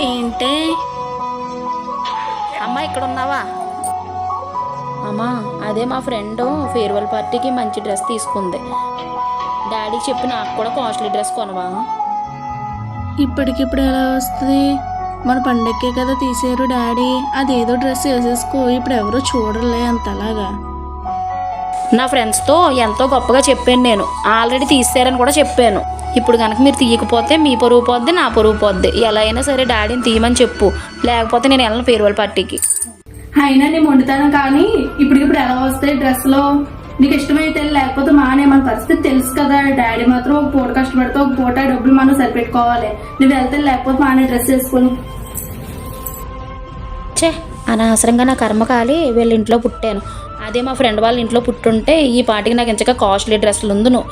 ఏంటే అమ్మా ఇక్కడ ఉన్నావా? అమ్మా, అదే మా ఫ్రెండ్ ఫేర్వెల్ పార్టీకి మంచి డ్రెస్ తీసుకుంది. డాడీకి చెప్పి నాకు కూడా కాస్ట్లీ డ్రెస్ కొనవా? ఇప్పటికిప్పుడు ఎలా వస్తుంది? మన పండక్కే కదా తీసారు డాడీ. అదేదో డ్రెస్ వేసేసుకో, ఇప్పుడు ఎవరో చూడలే అంతలాగా. నా ఫ్రెండ్స్తో ఎంతో గొప్పగా చెప్పాను, నేను ఆల్రెడీ తీసారని కూడా చెప్పాను. ఇప్పుడు కనుక మీరు తీయకపోతే మీ పరువు పోద్ది, నా పరువు పోద్ది. ఎలా అయినా సరే డాడీని తీయమని చెప్పు, లేకపోతే నేను వెళ్ళను ఫేర్వెల్ పార్టీకి. అయినా నేను వండుతాను కానీ ఇప్పటికిప్పుడు ఎలా వస్తాయి డ్రెస్లో? నీకు ఇష్టమైతే లేకపోతే మానే. మన పరిస్థితి తెలుసు కదా, డాడీ మాత్రం ఒక పూట కష్టపడితే ఒక పూట డబ్బులు మనం సరిపెట్టుకోవాలి. నువ్వు వెళ్తే లేకపోతే మానే డ్రెస్ వేసుకొని. ఛే, అనవసరంగా నా కర్మకాలి వీళ్ళ ఇంట్లో పుట్టాను. అదే మా ఫ్రెండ్ వాళ్ళ ఇంట్లో పుట్టుంటే ఈ పార్టీకి నాకు ఇంచక కాస్ట్లీ డ్రెస్సులు ఉందును.